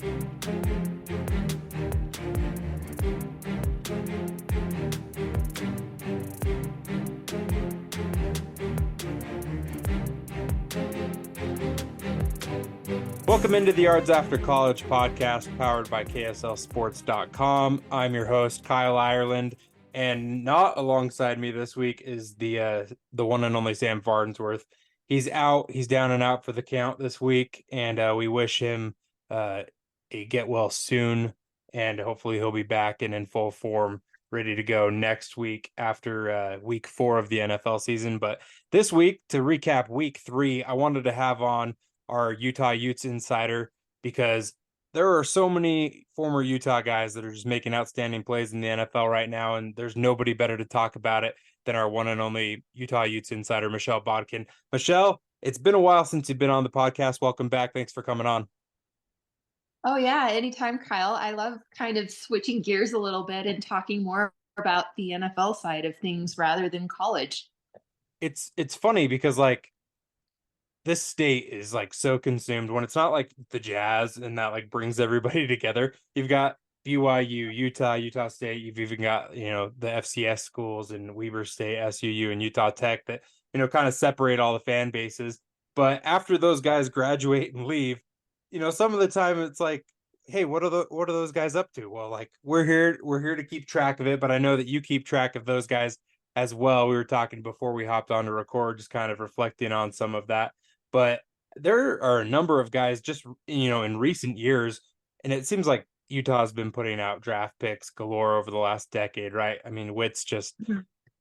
Welcome into the Yards After College podcast powered by KSLSports.com. I'm your host, Kyle Ireland, and not alongside me this week is the one and only Sam Farnsworth. He's out. He's down and out for the count this week, and we wish him a get well soon, and hopefully he'll be back and in full form, ready to go next week after week 4 of the NFL season. But this week, to recap week 3, I wanted to have on our Utah Utes insider, because there are so many former Utah guys that are just making outstanding plays in the NFL right now, and there's nobody better to talk about it than our one and only Utah Utes insider, Michelle Bodkin. Michelle, it's been a while since you've been on the podcast. Welcome back. Thanks for coming on. Oh, yeah, anytime, Kyle. I love kind of switching gears a little bit and talking more about the NFL side of things rather than college. It's funny because, like, this state is like so consumed when it's not like the Jazz and that like brings everybody together. You've got BYU, Utah State. You've even got, the FCS schools in Weber State, SUU, and Utah Tech that, kind of separate all the fan bases. But after those guys graduate and leave, some of the time it's like, hey, what are those guys up to? Well, like, we're here to keep track of it, but I know that you keep track of those guys as well. We were talking before we hopped on to record, just kind of reflecting on some of that. But there are a number of guys just, in recent years, and it seems like Utah's been putting out draft picks galore over the last decade, right? I mean, Witt's just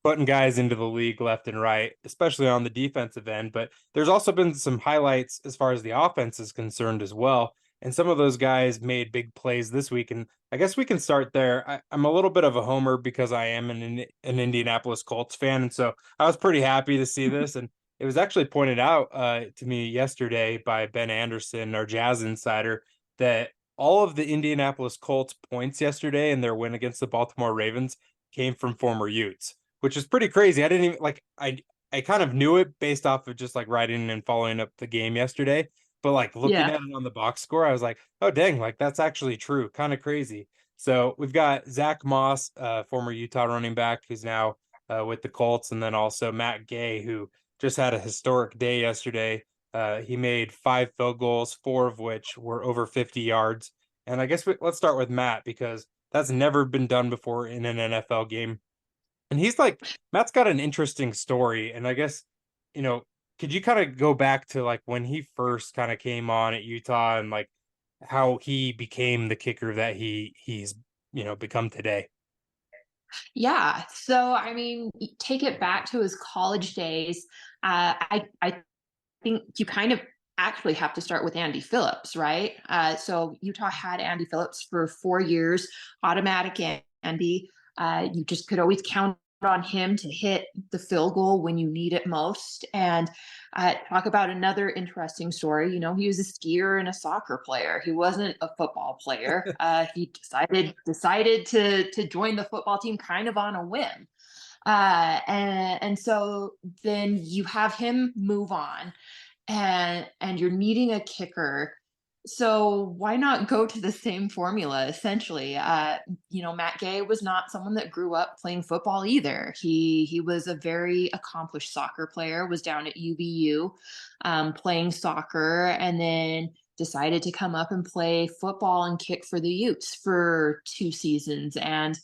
putting guys into the league left and right, especially on the defensive end. But there's also been some highlights as far as the offense is concerned as well. And some of those guys made big plays this week. And I guess we can start there. I'm a little bit of a homer because I am an Indianapolis Colts fan. And so I was pretty happy to see this. And it was actually pointed out to me yesterday by Ben Anderson, our Jazz insider, that all of the Indianapolis Colts points yesterday in their win against the Baltimore Ravens came from former Utes, which is pretty crazy. I didn't even I kind of knew it based off of just like writing and following up the game yesterday, but like looking at it on the box score, I was like, oh dang, like that's actually true. Kind of crazy. So we've got Zack Moss, former Utah running back, who's now with the Colts, and then also Matt Gay, who just had a historic day yesterday. He made 5 field goals, 4 of which were over 50 yards. And I guess let's start with Matt, because that's never been done before in an NFL game. And Matt's got an interesting story. And I guess, could you kind of go back to like when he first kind of came on at Utah and like how he became the kicker that he's become today? Yeah. So, I mean, take it back to his college days. I think you kind of actually have to start with Andy Phillips, right? So Utah had Andy Phillips for 4 years, automatic Andy. You just could always count on him to hit the field goal when you need it most. And talk about another interesting story. He was a skier and a soccer player. He wasn't a football player. He decided to join the football team kind of on a whim. And so then you have him move on, and you're needing a kicker. So why not go to the same formula, essentially? Matt Gay was not someone that grew up playing football either. He was a very accomplished soccer player, was down at UVU playing soccer, and then decided to come up and play football and kick for the Utes for 2 seasons. And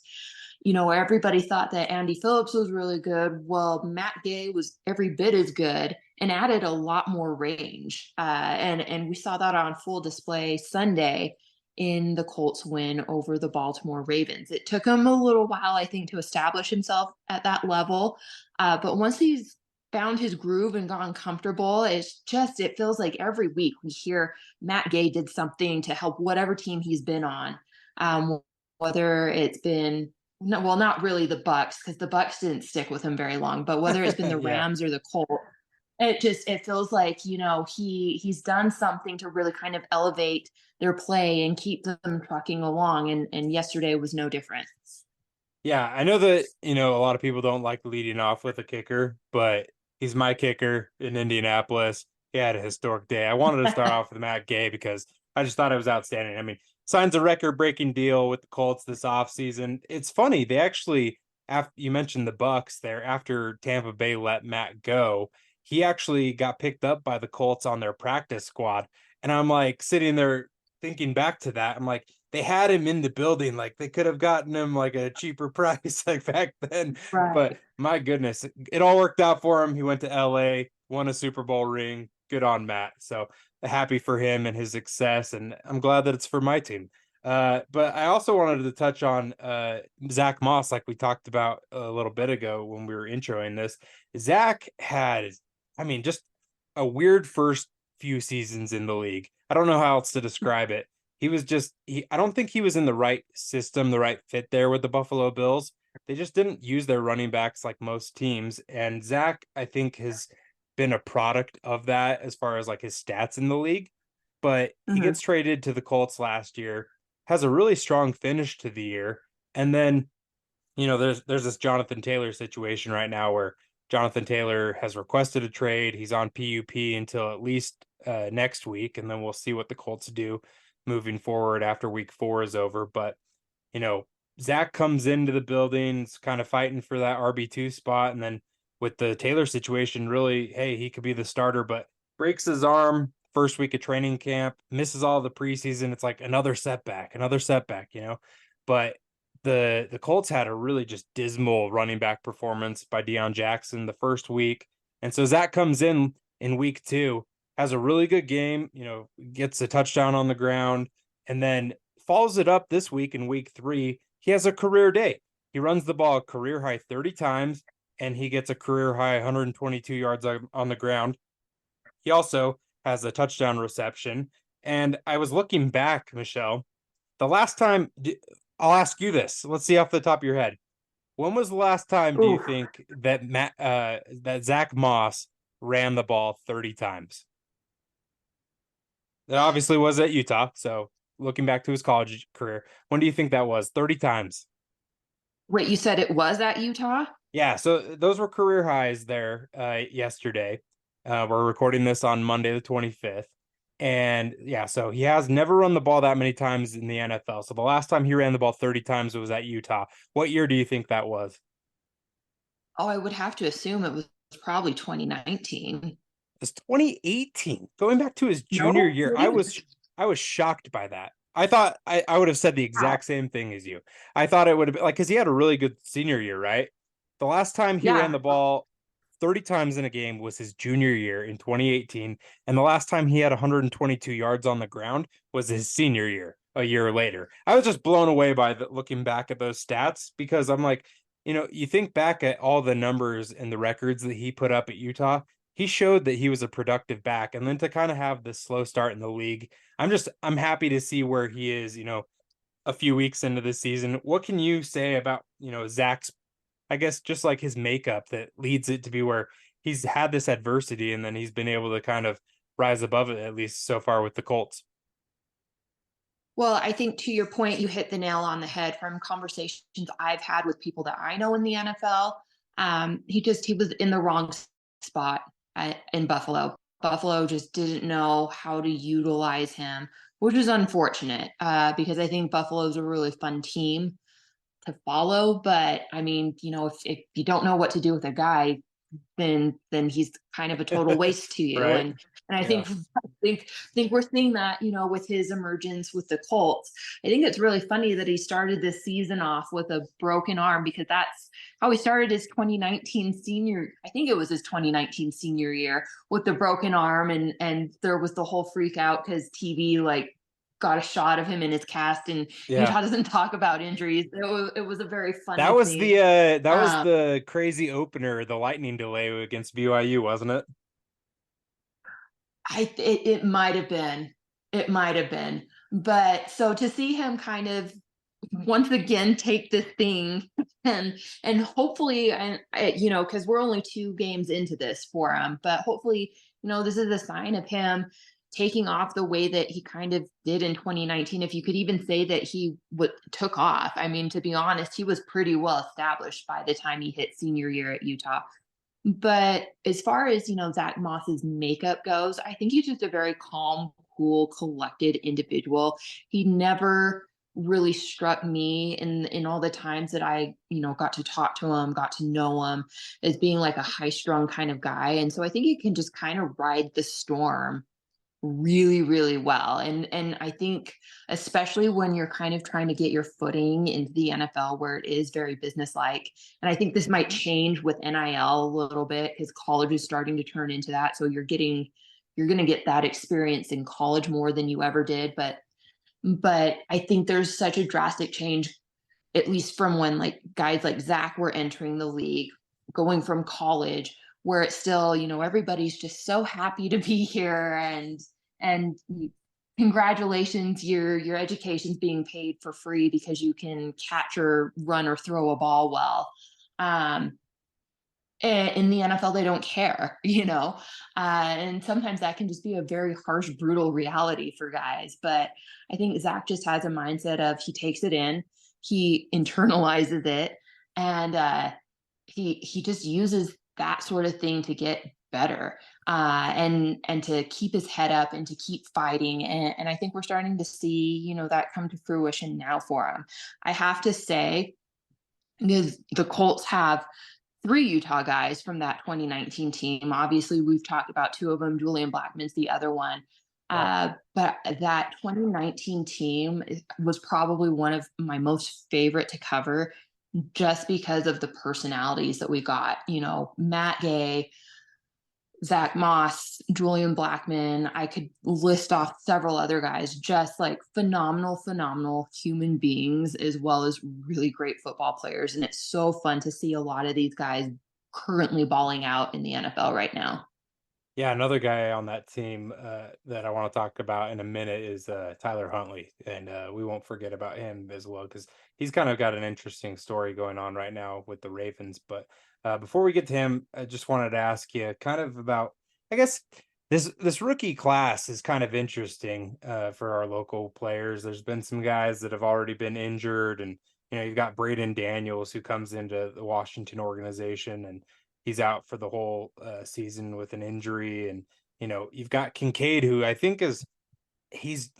everybody thought that Andy Phillips was really good. Well, Matt Gay was every bit as good and added a lot more range. And we saw that on full display Sunday in the Colts win over the Baltimore Ravens. It took him a little while, I think, to establish himself at that level. But once he's found his groove and gone comfortable, it feels like every week we hear Matt Gay did something to help whatever team he's been on. Whether it's been no, well, not really the Bucks, because the Bucks didn't stick with him very long. But whether it's been the Rams or the Colts, it feels like he's done something to really kind of elevate their play and keep them trucking along. And yesterday was no different. Yeah, I know that a lot of people don't like leading off with a kicker, but he's my kicker in Indianapolis. He had a historic day. I wanted to start off with Matt Gay because I just thought it was outstanding. I mean, signs a record-breaking deal with the Colts this offseason. It's funny, they actually, after you mentioned the Bucks there, after Tampa Bay let Matt go, he actually got picked up by the Colts on their practice squad. And I'm like sitting there thinking back to that. I'm like, they had him in the building, like they could have gotten him like a cheaper price like back then. But Right. my goodness, it all worked out for him. He went to LA, won a Super Bowl ring. Good on Matt. So happy for him and his success, and I'm glad that it's for my team. But I also wanted to touch on Zach Moss, like we talked about a little bit ago when we were introing this. Zach had, I mean, just a weird first few seasons in the league. I don't know how else to describe it. He was just, I don't think he was in the right system, the right fit there with the Buffalo Bills. They just didn't use their running backs like most teams. And Zach, I think, has been a product of that as far as like his stats in the league. But he Mhm. gets traded to the Colts last year, has a really strong finish to the year, and then there's this Jonathan Taylor situation right now where Jonathan Taylor has requested a trade. He's on PUP until at least next week, and then we'll see what the Colts do moving forward after week 4 is over. But you know, Zach comes into the buildings kind of fighting for that RB2 spot. And then with the Taylor situation, really, hey, he could be the starter, but breaks his arm first week of training camp, misses all the preseason. It's like another setback. But the Colts had a really just dismal running back performance by Deion Jackson the first week. And so Zach comes in week 2, has a really good game, gets a touchdown on the ground, and then follows it up this week in week 3. He has a career day. He runs the ball a career high 30 times, and he gets a career high 122 yards on the ground. He also has a touchdown reception. And I was looking back, Michelle, the last time, I'll ask you this. Let's see off the top of your head. When was the last time do you Ooh. think that that Zach Moss ran the ball 30 times? It obviously was at Utah. So looking back to his college career, when do you think that was? 30 times. Wait, you said it was at Utah? Yeah, so those were career highs there yesterday. We're recording this on Monday the 25th. And yeah, so he has never run the ball that many times in the NFL. So the last time he ran the ball 30 times was at Utah. What year do you think that was? Oh, I would have to assume it was probably 2019. It's 2018, going back to his junior No, year. I really? was I was shocked by that. I thought I would have said the Wow. exact same thing as you. I thought it would have been like because he had a really good senior year, right? The last time he ran Yeah. the ball 30 times in a game was his junior year in 2018, and the last time he had 122 yards on the ground was his senior year, a year later. I was just blown away by looking back at those stats because I'm like, you think back at all the numbers and the records that he put up at Utah, he showed that he was a productive back. And then to kind of have this slow start in the league, I'm happy to see where he is, a few weeks into the season. What can you say about, Zach's, I guess, just like his makeup that leads it to be where he's had this adversity and then he's been able to kind of rise above it, at least so far with the Colts? Well, I think to your point, you hit the nail on the head from conversations I've had with people that I know in the NFL. He was in the wrong spot in Buffalo. Buffalo just didn't know how to utilize him, which is unfortunate because I think Buffalo's a really fun team to follow. But I mean, if you don't know what to do with a guy, then he's kind of a total waste to you. Right. And I Yeah. think we're seeing that, with his emergence with the Colts. I think it's really funny that he started this season off with a broken arm because that's how he started his 2019 senior. I think it was his 2019 senior year with the broken arm, and there was the whole freak out because TV got a shot of him in his cast, and Yeah. Utah doesn't talk about injuries. It was a very That funny was thing. the Um, crazy opener, the lightning delay against BYU, wasn't it? it might have been. It might have been. But so to see him kind of once again take this thing and hopefully and because we're only 2 games into this for him, but hopefully, this is a sign of him taking off the way that he kind of did in 2019. If you could even say that he took off. I mean, to be honest, he was pretty well established by the time he hit senior year at Utah. But as far as, Zach Moss's makeup goes, I think he's just a very calm, cool, collected individual. He never really struck me in all the times that I, got to talk to him, got to know him, as being like a high strung kind of guy. And so I think he can just kind of ride the storm really, really well. And I think especially when you're kind of trying to get your footing into the NFL where it is very businesslike. And I think this might change with NIL a little bit because college is starting to turn into that. So you're going to get that experience in college more than you ever did. But I think there's such a drastic change, at least from when like guys like Zack were entering the league, going from college, where it's still, everybody's just so happy to be here, and congratulations, your education's being paid for free because you can catch or run or throw a ball well. Um, in the NFL, they don't care, and sometimes that can just be a very harsh, brutal reality for guys. But I think Zach just has a mindset of he takes it in, he internalizes it, and he just uses that sort of thing to get better, and to keep his head up and to keep fighting. And I think we're starting to see, that come to fruition now for him. I have to say, because the Colts have three Utah guys from that 2019 team. Obviously, we've talked about two of them. Julian Blackmon's the other one. Yeah. But that 2019 team was probably one of my most favorite to cover just because of the personalities that we got. Matt Gay, Zach Moss, Julian Blackmon. I could list off several other guys, just like phenomenal, phenomenal human beings, as well as really great football players. And it's so fun to see a lot of these guys currently balling out in the NFL right now. Yeah, another guy on that team that I want to talk about in a minute is Tyler Huntley, and we won't forget about him as well because he's kind of got an interesting story going on right now with the Ravens. But before we get to him, I just wanted to ask you kind of about, I guess this rookie class is kind of interesting for our local players. There's been some guys that have already been injured, and you've got Braden Daniels who comes into the Washington organization and he's out for the whole season with an injury. And you've got Kincaid, who I think he's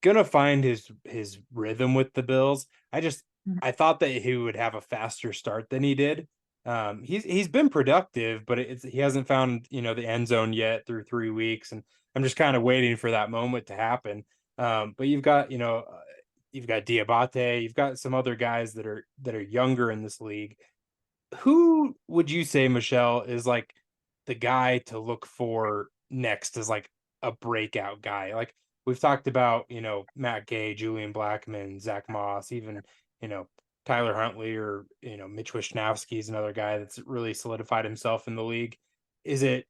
gonna find his rhythm with the Bills. I thought that he would have a faster start than he did. He's been productive, but he hasn't found the end zone yet through 3 weeks, and I'm just kind of waiting for that moment to happen. But you've got Diabate, you've got some other guys that are younger in this league. Who would you say, Michelle, is like the guy to look for next as like a breakout guy? Like we've talked about, Matt Gay, Julian Blackmon, Zach Moss, even, you know, Tyler Huntley or, Mitch Wishnowsky is another guy that's really solidified himself in the league. Is it,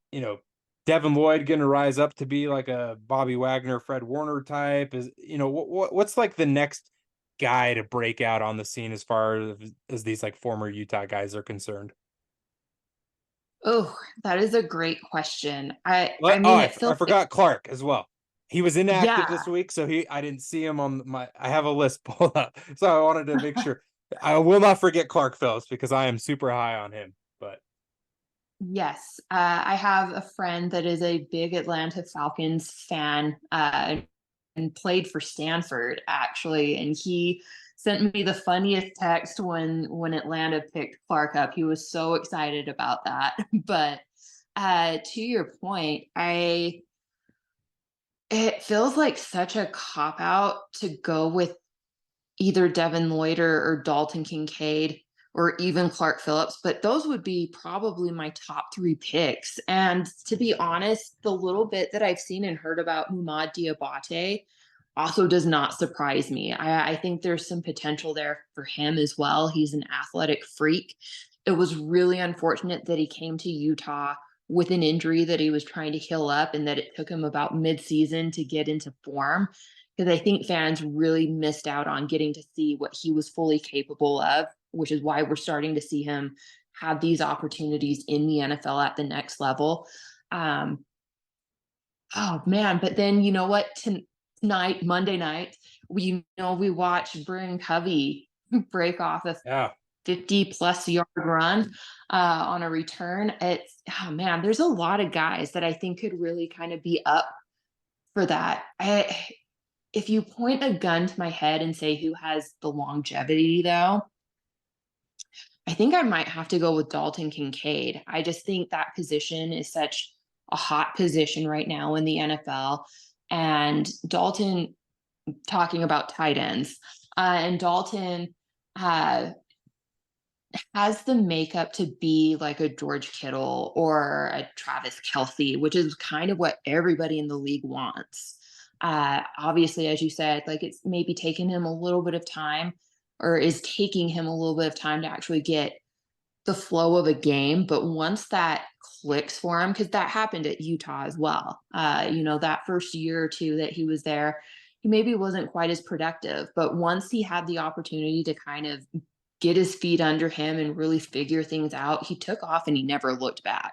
Devin Lloyd going to rise up to be like a Bobby Wagner, Fred Warner type? Is, what's like the next guy to break out on the scene as far as these like former Utah guys are concerned? Oh, that is a great question. I What? Oh, mean, I, it I feels like, forgot Clark as well. He was inactive yeah. this week, so I didn't see him on I have a list pulled up, so I wanted to make sure. I will not forget Clark Phillips because I am super high on him. But Yes, I have a friend that is a big Atlanta Falcons fan, and played for Stanford actually, and he sent me the funniest text when Atlanta picked Clark up. He was so excited about that. But to your point, I it feels like such a cop out to go with either Devin Lloyd or Dalton Kincaid or even Clark Phillips, but those would be probably my top three picks. And to be honest, the little bit that I've seen and heard about Mumad Diabate also does not surprise me. I think there's some potential there for him as well. He's an athletic freak. It was really unfortunate that he came to Utah with an injury that he was trying to heal up and that it took him about midseason to get into form, because I think fans really missed out on getting to see what he was fully capable of, which is why we're starting to see him have these opportunities in the NFL at the next level. Um, oh man, but then you know what? Tonight, Monday night, we watch Bryn Covey break off a yeah, 50-plus yard run on a return. It's, oh man, there's a lot of guys that I think could really kind of be up for that. If you point a gun to my head and say who has the longevity, though, I think I might have to go with Dalton Kincaid. I just think that position is such a hot position right now in the NFL. And Dalton, talking about tight ends, and Dalton uh, has the makeup to be like a George Kittle or a Travis Kelsey, which is kind of what everybody in the league wants. Obviously, as you said, like it's maybe taken him a little bit of time, or is taking him a little bit of time to actually get the flow of a game. But once that clicks for him, because that happened at Utah as well, that first year or two that he was there, he maybe wasn't quite as productive. But once he had the opportunity to kind of get his feet under him and really figure things out, he took off and he never looked back.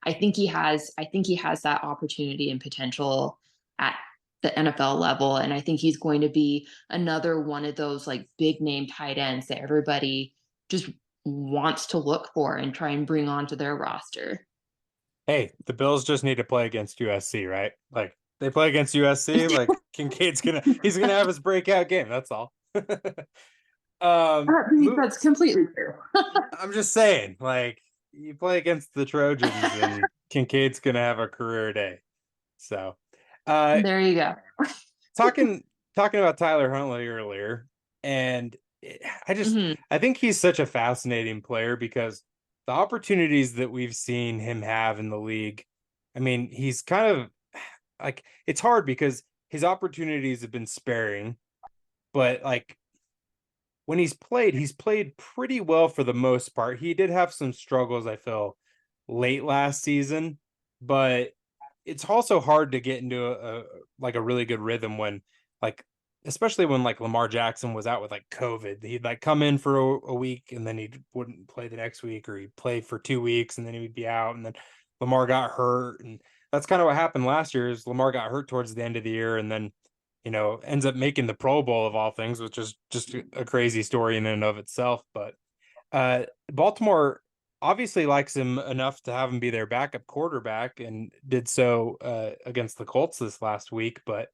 I think he has that opportunity and potential at the NFL level. And I think he's going to be another one of those like big name tight ends that everybody just wants to look for and try and bring onto their roster. Hey, the Bills just need to play against USC, right? Like they play against USC, like he's gonna have his breakout game. That's all. I think that's completely true. I'm just saying, like you play against the Trojans, and Kincaid's gonna have a career day. So, uh, There you go. talking talking about Tyler Huntley earlier, and I just Mhm. I think he's such a fascinating player because the opportunities that we've seen him have in the league, I mean, he's kind of like it's hard because his opportunities have been sparing, but like when he's played pretty well for the most part. He did have some struggles, I feel, late last season, but it's also hard to get into a really good rhythm when like especially when like Lamar Jackson was out with like COVID. He'd like come in for a week and then he wouldn't play the next week, or he'd play for 2 weeks and then he would be out, and then Lamar got hurt, and that's kind of what happened last year. Is Lamar got hurt towards the end of the year, and then ends up making the Pro Bowl of all things, which is just a crazy story in and of itself. But Baltimore obviously likes him enough to have him be their backup quarterback, and did so against the Colts this last week. But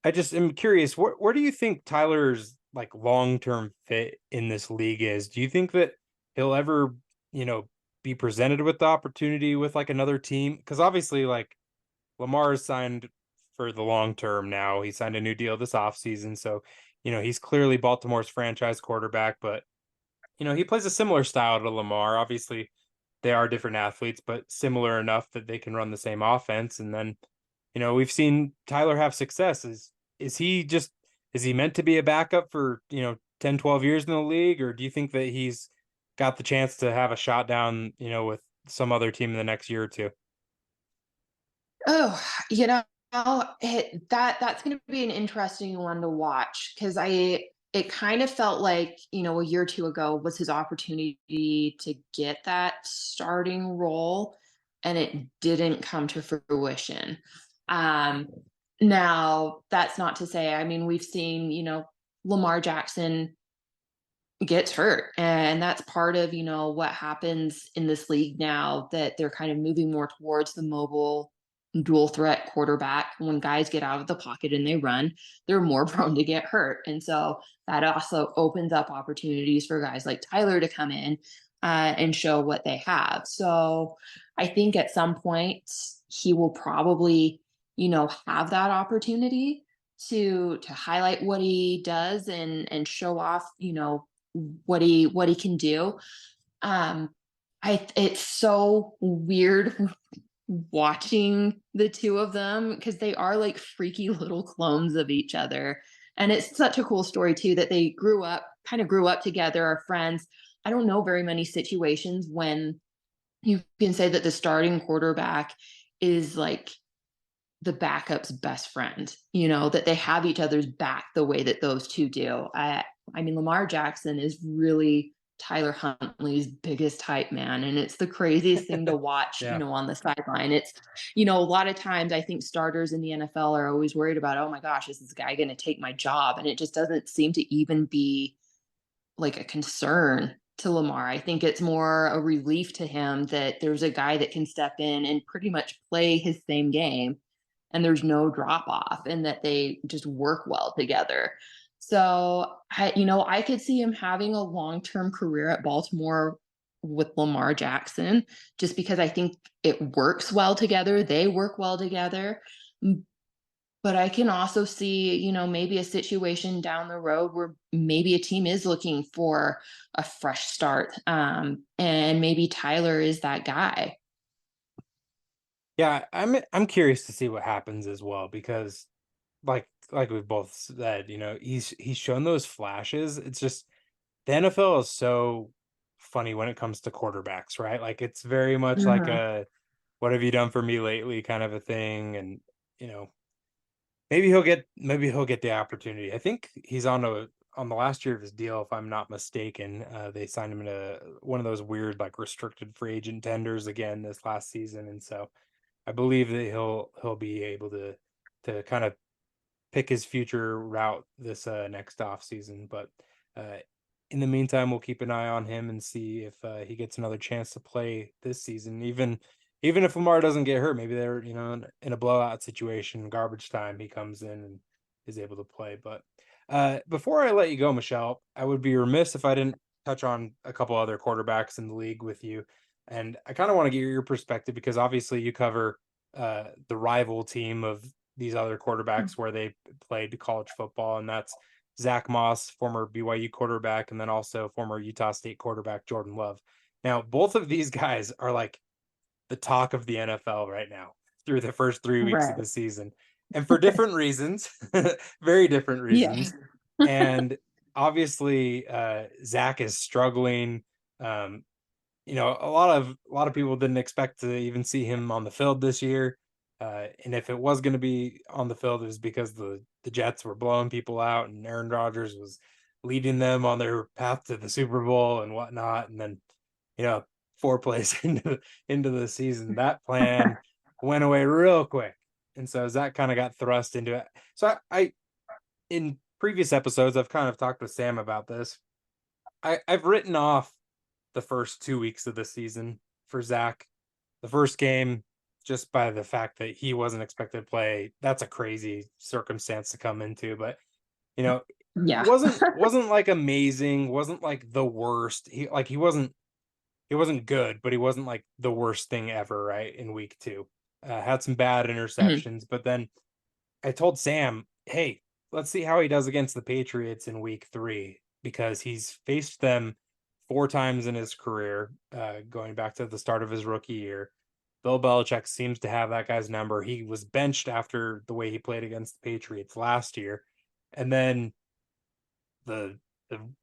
I just am curious, where do you think Tyler's like long-term fit in this league is? Do you think that he'll ever, you know, be presented with the opportunity with like another team? Because obviously, like Lamar is signed for the long term now. He signed a new deal this offseason. So, he's clearly Baltimore's franchise quarterback, but he plays a similar style to Lamar. Obviously, they are different athletes, but similar enough that they can run the same offense. And then, we've seen Tyler have success. Is he just is he meant to be a backup for, 10, 12 years in the league, or do you think that he's got the chance to have a shot down, with some other team in the next year or two? Oh, you know, that's going to be an interesting one to watch because it kind of felt like a year or two ago was his opportunity to get that starting role, and it didn't come to fruition. Um, Now that's not to say. I mean, we've seen Lamar Jackson gets hurt, and that's part of what happens in this league now, that they're kind of moving more towards the mobile dual threat quarterback. When guys get out of the pocket and they run, they're more prone to get hurt, and so that also opens up opportunities for guys like Tyler to come in and show what they have. So I think at some point he will probably have that opportunity to highlight what he does and show off what he can do. Um, it's so weird watching the two of them because they are like freaky little clones of each other. And it's such a cool story too that they grew up together, are friends. I don't know very many situations when you can say that the starting quarterback is like the backup's best friend, that they have each other's back the way that those two do. I mean, Lamar Jackson is really Tyler Huntley's biggest hype man. And it's the craziest thing to watch, Yeah. on the sideline. It's, a lot of times I think starters in the NFL are always worried about, oh my gosh, is this guy going to take my job? And it just doesn't seem to even be like a concern to Lamar. I think it's more a relief to him that there's a guy that can step in and pretty much play his same game and there's no drop off, and that they just work well together. So I could see him having a long-term career at Baltimore with Lamar Jackson, just because I think it works well together. They work well together. But I can also see, maybe a situation down the road where maybe a team is looking for a fresh start. And maybe Tyler is that guy. Yeah, I'm curious to see what happens as well because like we've both said, he's shown those flashes. It's just the NFL is so funny when it comes to quarterbacks, right? Like it's very much like Mhm. a what have you done for me lately kind of a thing. And you know, maybe he'll get the opportunity. I think he's on the last year of his deal, if I'm not mistaken. They signed him to one of those weird like restricted free agent tenders again this last season, and so I believe that he'll be able to kind of pick his future route this next off season. But uh, in the meantime, we'll keep an eye on him and see if he gets another chance to play this season. Even if Lamar doesn't get hurt, maybe they're in a blowout situation, garbage time, he comes in and is able to play. But before I let you go, Michelle, I would be remiss if I didn't touch on a couple other quarterbacks in the league with you. And I kind of want to get your perspective because obviously you cover the rival team of these other quarterbacks where they played college football, and that's Zach Moss, former BYU quarterback, and then also former Utah State quarterback Jordan Love. Now, both of these guys are like the talk of the NFL right now through the first 3 weeks of Right. the season, and for different reasons, very different Yeah. reasons. And obviously, Zach is struggling. Um, a lot of people didn't expect to even see him on the field this year. And if it was going to be on the field, it was because the Jets were blowing people out and Aaron Rodgers was leading them on their path to the Super Bowl and whatnot. And then, you know, 4 plays into the season, that plan went away real quick. And so Zach kind of got thrust into it. So I in previous episodes, I've kind of talked with Sam about this. I've written off the first 2 weeks of the season for Zach. The first game, just by the fact that he wasn't expected to play, that's a crazy circumstance to come into. But you know, Yeah. wasn't like amazing, wasn't like the worst. He wasn't good, but he wasn't like the worst thing ever. Right in week two, had some bad Mhm. interceptions, but then I told Sam, hey, let's see how he does against the Patriots in week three because he's faced them 4 times in his career, going back to the start of his rookie year. Bill Belichick seems to have that guy's number. He was benched after the way he played against the Patriots last year. And then the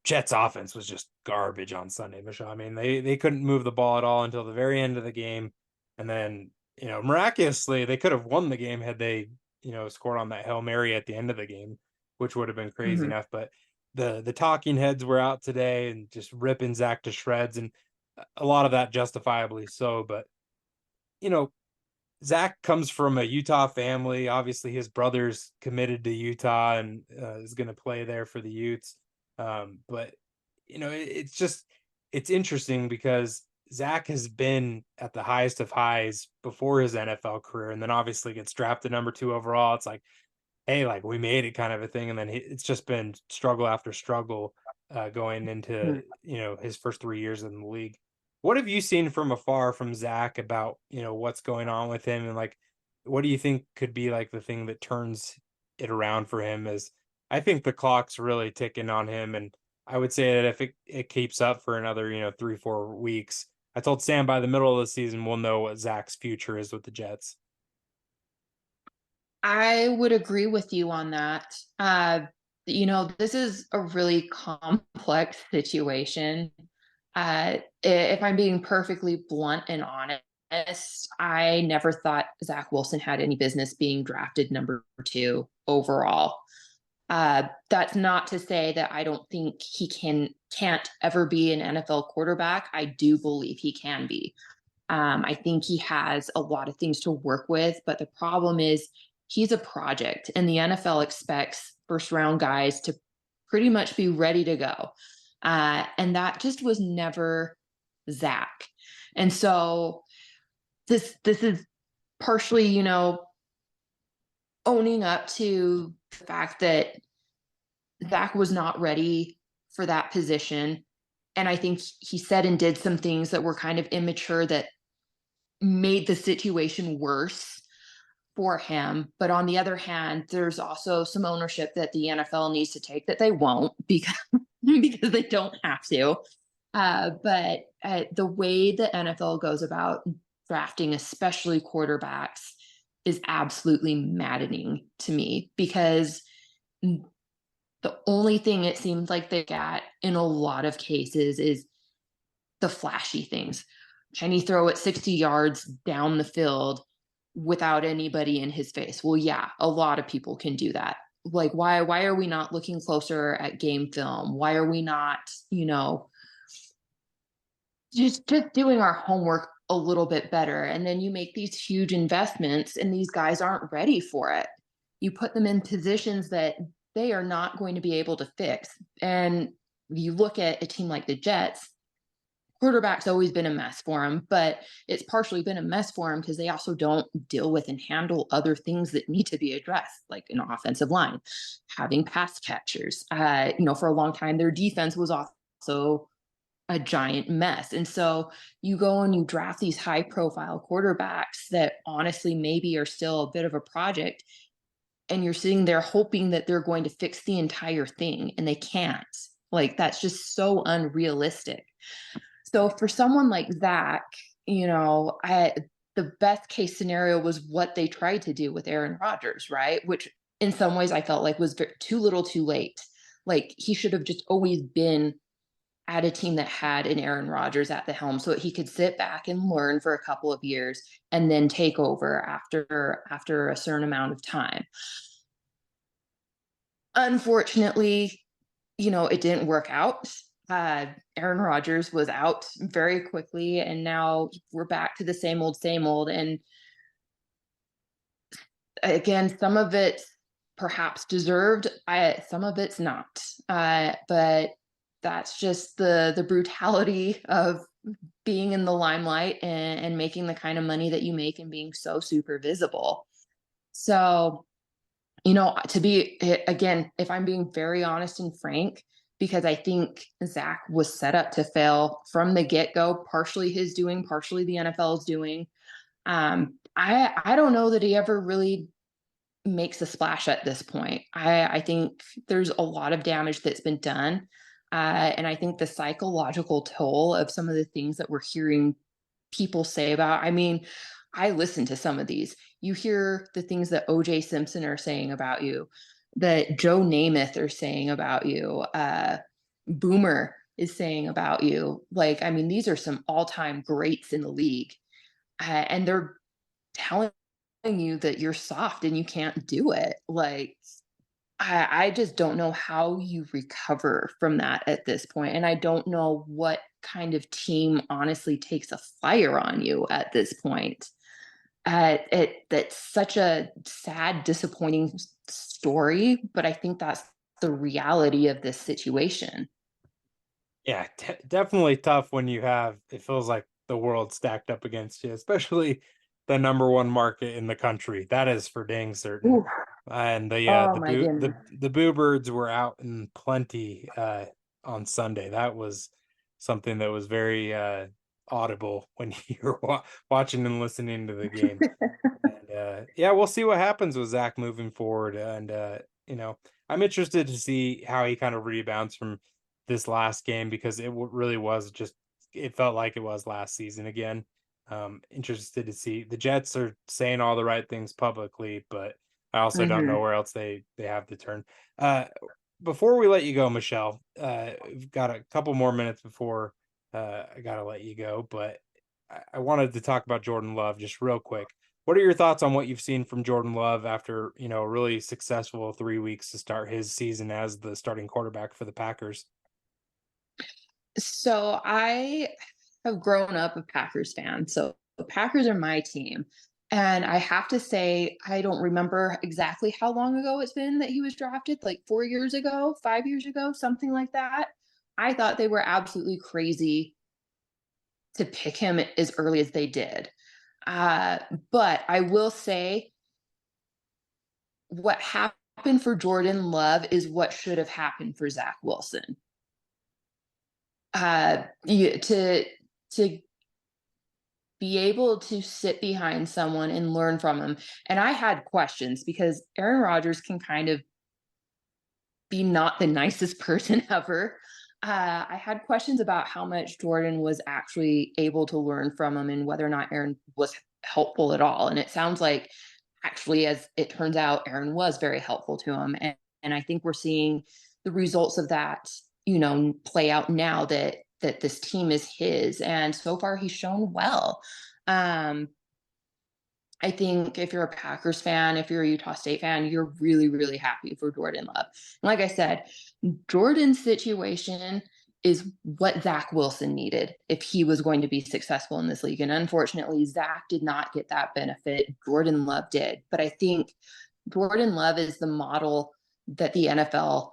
Jets offense was just garbage on Sunday, Michelle. I mean, they couldn't move the ball at all until the very end of the game. And then, miraculously they could have won the game had they, scored on that Hail Mary at the end of the game, which would have been crazy Mhm. enough. But the talking heads were out today and just ripping Zach to shreds, and a lot of that justifiably so. But you know, Zach comes from a Utah family. Obviously, his brother's committed to Utah and is going to play there for the Utes. But it's interesting because Zach has been at the highest of highs before his NFL career, and then obviously gets drafted number 2 overall. It's like, hey, like we made it kind of a thing, and then it's just been struggle after struggle going into Mhm. his first 3 years in the league. What have you seen from afar from Zach about what's going on with him, and like what do you think could be like the thing that turns it around for him? As I think the clock's really ticking on him, and I would say that if it keeps up for another 3-4 weeks, I told Sam by the middle of the season we'll know what Zach's future is with the Jets. I would agree with you on that. This is a really complex situation. If I'm being perfectly blunt and honest, I never thought Zach Wilson had any business being drafted number 2 overall. That's not to say that I don't think he can't ever be an NFL quarterback. I do believe he can be. I think he has a lot of things to work with, but the problem is he's a project, and the NFL expects first round guys to pretty much be ready to go. And that just was never Zach. And so this is partially, owning up to the fact that Zach was not ready for that position. And I think he said and did some things that were kind of immature that made the situation worse for him. But on the other hand, there's also some ownership that the NFL needs to take that they won't because because they don't have to. But the way the NFL goes about drafting, especially quarterbacks, is absolutely maddening to me because the only thing it seems like they got in a lot of cases is the flashy things. Can he throw it 60 yards down the field without anybody in his face? Well, yeah, a lot of people can do that. Like, why are we not looking closer at game film? Why are we not, just doing our homework a little bit better? And then you make these huge investments and these guys aren't ready for it. You put them in positions that they are not going to be able to fix. And you look at a team like the Jets, quarterback's always been a mess for them, but it's partially been a mess for them because they also don't deal with and handle other things that need to be addressed, like an offensive line, having pass catchers. For a long time, their defense was also a giant mess. And so you go and you draft these high profile quarterbacks that honestly maybe are still a bit of a project. And you're sitting there hoping that they're going to fix the entire thing, and they can't. Like, that's just so unrealistic. So for someone like Zach, the best case scenario was what they tried to do with Aaron Rodgers, right? Which in some ways I felt like was too little too late. Like, he should have just always been at a team that had an Aaron Rodgers at the helm so that he could sit back and learn for a couple of years and then take over after a certain amount of time. Unfortunately, it didn't work out. Aaron Rodgers was out very quickly, and now we're back to the same old, same old. And again, some of it perhaps deserved, some of it's not. But that's just the brutality of being in the limelight and making the kind of money that you make and being so super visible. So, to be, again, if I'm being very honest and frank, because I think Zach was set up to fail from the get-go, partially his doing, partially the NFL's doing. I don't know that he ever really makes a splash at this point. I think there's a lot of damage that's been done. And I think the psychological toll of some of the things that we're hearing people say about, I mean, I listen to some of these. You hear the things that OJ Simpson are saying about you, that Joe Namath are saying about you, Boomer is saying about you. Like, I mean, these are some all-time greats in the league. And they're telling you that you're soft and you can't do it. Like, I just don't know how you recover from that at this point. And I don't know what kind of team honestly takes a flyer on you at this point. That's such a sad, disappointing story, but I think that's the reality of this situation. Yeah, definitely tough when it feels like the world stacked up against you, especially the number one market in the country. That is for dang certain. Ooh, And oh the my boo goodness. the boo birds were out in plenty on Sunday. That was something that was very audible when you were watching and listening to the game. And yeah, we'll see what happens with Zach moving forward. And I'm interested to see how he kind of rebounds from this last game because really was just it felt like it was last season again. Interested to see. The Jets are saying all the right things publicly, but I also don't know Mhm. where else they have to turn. Uh, Before we let you go, Michelle, we've got a couple more minutes before I gotta let you go, but I wanted to talk about Jordan Love just real quick. What are your thoughts on what you've seen from Jordan Love after, a really successful 3 weeks to start his season as the starting quarterback for the Packers? So I have grown up a Packers fan. So the Packers are my team. And I have to say, I don't remember exactly how long ago it's been that he was drafted, like 4 years ago, 5 years ago, something like that. I thought they were absolutely crazy to pick him as early as they did. Uh, but I will say what happened for Jordan Love is what should have happened for Zach Wilson. To be able to sit behind someone and learn from them. And I had questions because Aaron Rodgers can kind of be not the nicest person ever. I had questions about how much Jordan was actually able to learn from him and whether or not Aaron was helpful at all. And it sounds like, actually, as it turns out, Aaron was very helpful to him. And I think we're seeing the results of that, play out now that this team is his. And so far, he's shown well. Um, I think if you're a Packers fan, if you're a Utah State fan, you're really, really happy for Jordan Love. And like I said, Jordan's situation is what Zach Wilson needed if he was going to be successful in this league. And unfortunately, Zach did not get that benefit. Jordan Love did. But I think Jordan Love is the model that the NFL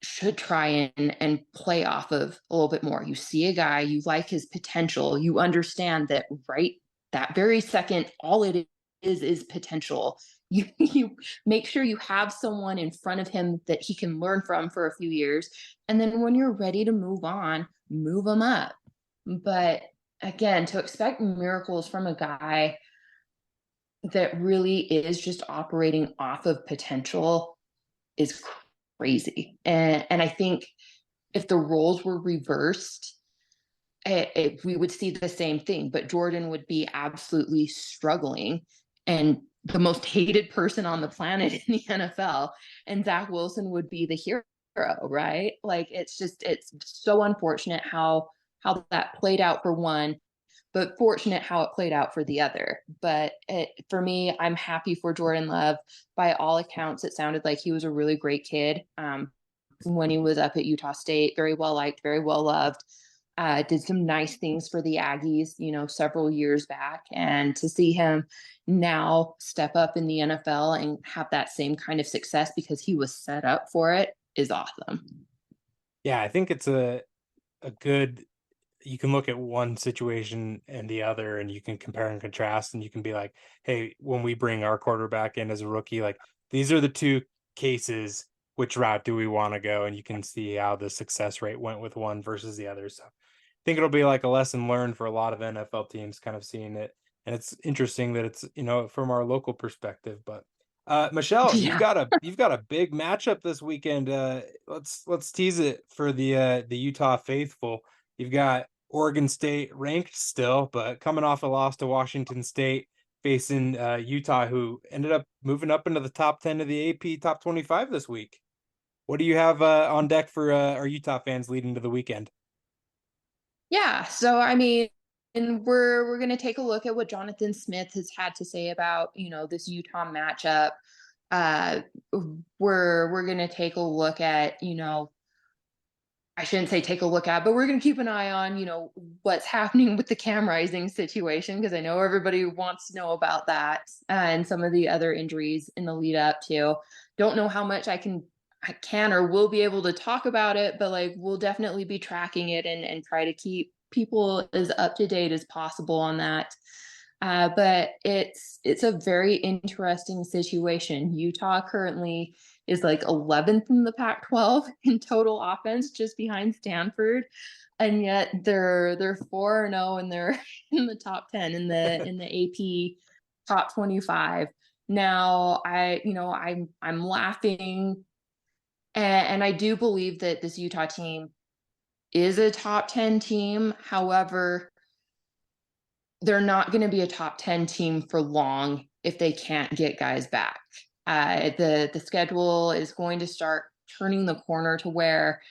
should try and play off of a little bit more. You see a guy, you like his potential, you understand that right that very second, all it is potential. You make sure you have someone in front of him that he can learn from for a few years. And then when you're ready to move on, move them up. But again, to expect miracles from a guy that really is just operating off of potential is crazy. And I think if the roles were reversed, we would see the same thing, but Jordan would be absolutely struggling and the most hated person on the planet in the NFL. And Zach Wilson would be the hero, right? Like it's so unfortunate how that played out for one, but fortunate how it played out for the other. But for me, I'm happy for Jordan Love. By all accounts, it sounded like he was a really great kid when he was up at Utah State. Very well liked, very well loved. Did some nice things for the Aggies, several years back. And to see him now step up in the NFL and have that same kind of success because he was set up for it is awesome. Yeah, I think it's a good, you can look at one situation and the other and you can compare and contrast and you can be like, hey, when we bring our quarterback in as a rookie, like these are the two cases, which route do we want to go? And you can see how the success rate went with one versus the other. So I think it'll be like a lesson learned for a lot of NFL teams kind of seeing it. And it's interesting that it's, from our local perspective. But Michelle, you've Yeah. got a big matchup this weekend. Let's tease it for the Utah faithful. You've got Oregon State ranked still, but coming off a loss to Washington State, facing Utah, who ended up moving up into the top 10 of the AP top 25 this week. What do you have on deck for our Utah fans leading to the weekend? Yeah. So, I mean, and we're going to take a look at what Jonathan Smith has had to say about, this Utah matchup. Uh, we're going to take a look at, I shouldn't say take a look at, but we're going to keep an eye on, what's happening with the Cam Rising situation, because I know everybody wants to know about that and some of the other injuries in the lead up to. Don't know how much I can or will be able to talk about it, but like we'll definitely be tracking it and try to keep people as up to date as possible on that. But it's a very interesting situation. Utah currently is like 11th in the Pac-12 in total offense, just behind Stanford, and yet they're 4-0 and they're in the top 10 in the AP top 25. Now I'm laughing, and I do believe that this Utah team is a top 10 team. However, they're not going to be a top 10 team for long if they can't get guys back. The schedule is going to start turning the corner to where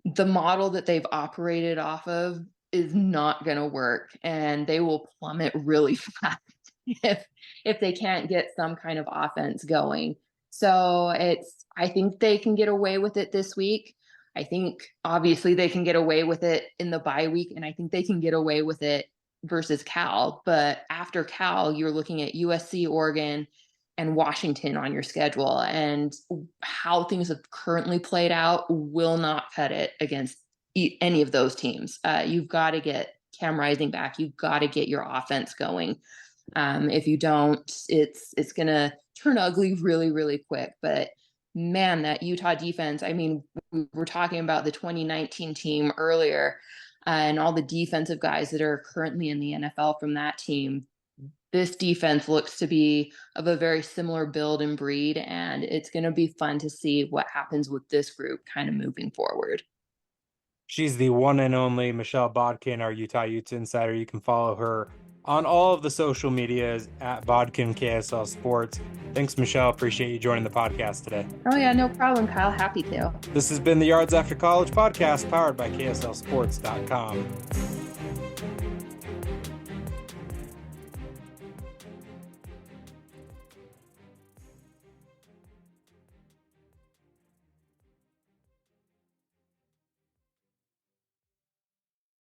the model that they've operated off of is not going to work, and they will plummet really fast if they can't get some kind of offense going. So I think they can get away with it this week. I think obviously they can get away with it in the bye week, and I think they can get away with it versus Cal. But after Cal, you're looking at USC, Oregon, and Washington on your schedule. And how things have currently played out will not cut it against any of those teams. You've got to get Cam Rising back. You've got to get your offense going. If you don't, it's going to turn ugly really, really quick. But man, that Utah defense, I mean, we were talking about the 2019 team earlier and all the defensive guys that are currently in the NFL from that team. This defense looks to be of a very similar build and breed, and it's going to be fun to see what happens with this group kind of moving forward. She's the one and only Michelle Bodkin, our Utah Utes insider. You can follow her on all of the social medias at Bodkin KSL Sports. Thanks, Michelle. Appreciate you joining the podcast today. Oh, yeah, no problem, Kyle. Happy to. This has been the Yards After College podcast powered by KSLSports.com.